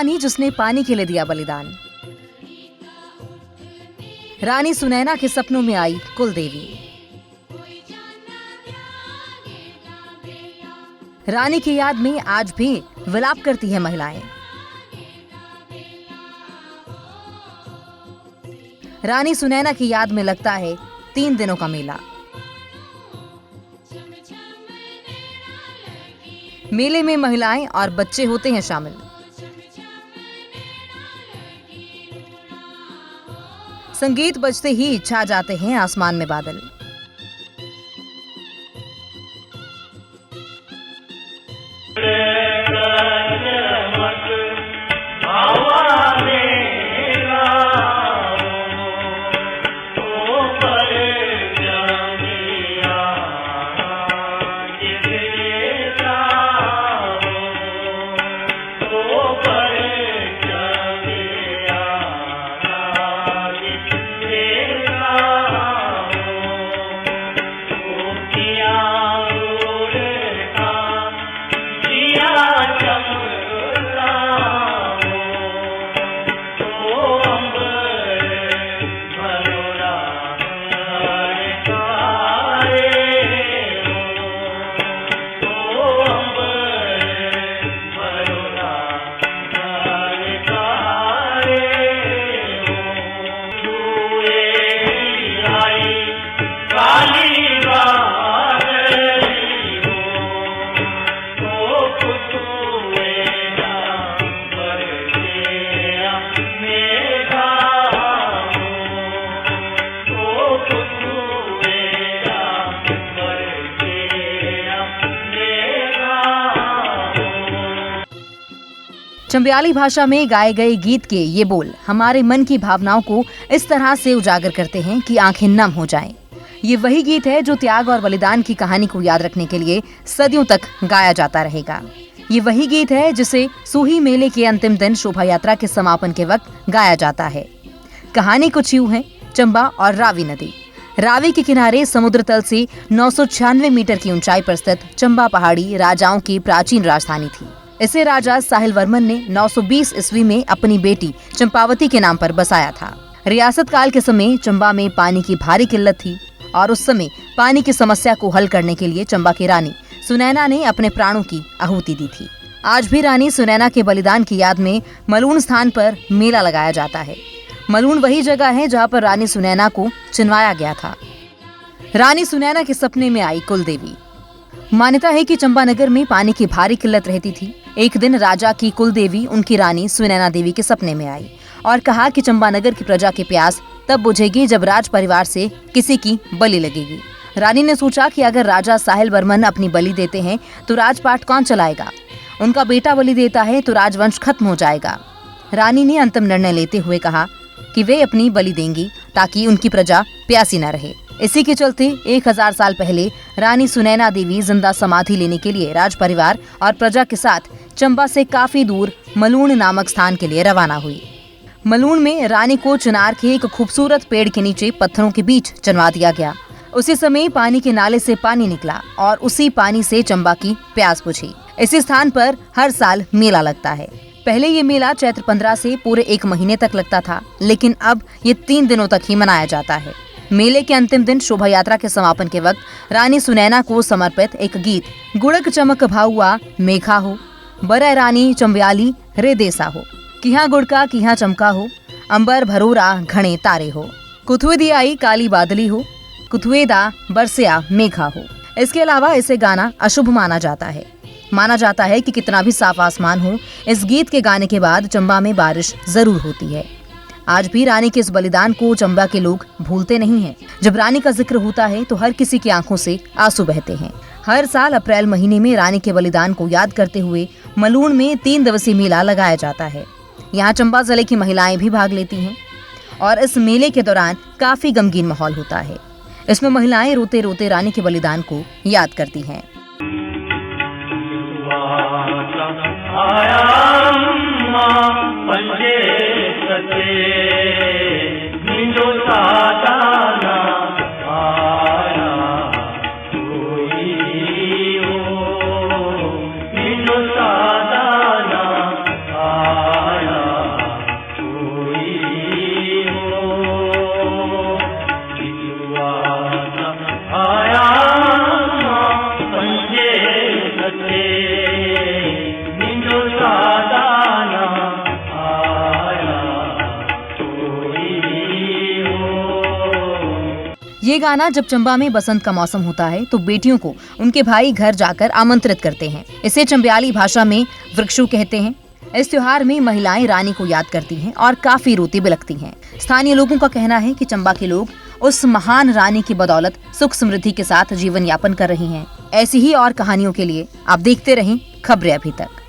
रानी जिसने पानी के लिए दिया बलिदान। रानी सुनैना के सपनों में आई कुलदेवी। रानी की याद में आज भी विलाप करती है महिलाएं। रानी सुनैना की याद में लगता है 3 दिनों का मेला। मेले में महिलाएं और बच्चे होते हैं शामिल। संगीत बजते ही छा जाते हैं आसमान में बादल। चंबियाली भाषा में गाए गए गीत के ये बोल हमारे मन की भावनाओं को इस तरह से उजागर करते हैं कि आंखें नम हो जाएं। ये वही गीत है जो त्याग और बलिदान की कहानी को याद रखने के लिए सदियों तक गाया जाता रहेगा। ये वही गीत है जिसे सूही मेले के अंतिम दिन शोभा यात्रा के समापन के वक्त गाया जाता है। कहानी कुछ यूं है। चंबा और रावी नदी। रावी के किनारे समुद्र तल से 996 मीटर की ऊंचाई पर स्थित चंबा पहाड़ी राजाओं की प्राचीन राजधानी थी। इसे राजा साहिल वर्मन ने 920 ईस्वी में अपनी बेटी चंपावती के नाम पर बसाया था। रियासत काल के समय चंबा में पानी की भारी किल्लत थी और उस समय पानी की समस्या को हल करने के लिए चंबा की रानी सुनैना ने अपने प्राणों की आहुति दी थी। आज भी रानी सुनैना के बलिदान की याद में मलून स्थान पर मेला लगाया जाता है। मलून वही जगह है जहाँ पर रानी सुनैना को चिनवाया गया था। रानी सुनैना के सपने में आई कुलदेवी। मान्यता है कि चंबा नगर में पानी की भारी किल्लत रहती थी। एक दिन राजा की कुलदेवी उनकी रानी सुनैना देवी के सपने में आई और कहा कि चंबा नगर की प्रजा की प्यास तब बुझेगी जब राज परिवार से किसी की बलि लगेगी। रानी ने सोचा कि अगर राजा साहिल वर्मन अपनी बलि देते हैं तो राजपाट कौन चलाएगा। उनका बेटा बलि देता है तो राजवंश खत्म हो जाएगा। रानी ने अंतिम निर्णय लेते हुए कहा कि वे अपनी बलि देंगी ताकि उनकी प्रजा प्यासी न रहे। इसी के चलते 1000 साल पहले रानी सुनैना देवी जिंदा समाधि लेने के लिए राज परिवार और प्रजा के साथ चंबा से काफी दूर मलून नामक स्थान के लिए रवाना हुई। मलून में रानी को चिनार के एक खूबसूरत पेड़ के नीचे पत्थरों के बीच चनवा दिया गया। उसी समय पानी के नाले से पानी निकला और उसी पानी से चंबा की प्यास बुझी। इसी स्थान पर हर साल मेला लगता है। पहले ये मेला चैत्र 15 से पूरे 1 महीने तक लगता था, लेकिन अब ये 3 दिनों तक ही मनाया जाता है। मेले के अंतिम दिन शोभा यात्रा के समापन के वक्त रानी सुनैना को समर्पित एक गीत गुड़क चमक भाउआ मेघा हो, बरय रानी चंबियाली रे देसा हो, किहा गुड़का किहा चमका हो, अंबर भरोरा घणे तारे हो, कुथुए दी आई काली बादली हो, कुथुए दा बरसिया मेघा हो। इसके अलावा इसे गाना अशुभ माना जाता है। माना जाता है कि कितना भी साफ आसमान हो, इस गीत के गाने के बाद चंबा में बारिश जरूर होती है। आज भी रानी के इस बलिदान को चंबा के लोग भूलते नहीं हैं। जब रानी का जिक्र होता है तो हर किसी की आंखों से आंसू बहते हैं। हर साल अप्रैल महीने में रानी के बलिदान को याद करते हुए मलून में 3 दिवसीय मेला लगाया जाता है। यहाँ चंबा जिले की महिलाएं भी भाग लेती हैं और इस मेले के दौरान काफी गमगीन माहौल होता है। इसमें महिलाएं रोते रोते रानी के बलिदान को याद करती हैं। ये गाना जब चंबा में बसंत का मौसम होता है तो बेटियों को उनके भाई घर जाकर आमंत्रित करते हैं। इसे चंबयाली भाषा में वृक्षु कहते हैं। इस त्योहार में महिलाएं रानी को याद करती हैं और काफी रोती बिलखती हैं। स्थानीय लोगों का कहना है कि चंबा के लोग उस महान रानी की बदौलत सुख समृद्धि के साथ जीवन यापन कर रहे हैं। ऐसी ही और कहानियों के लिए आप देखते रहें खबरें अभी तक।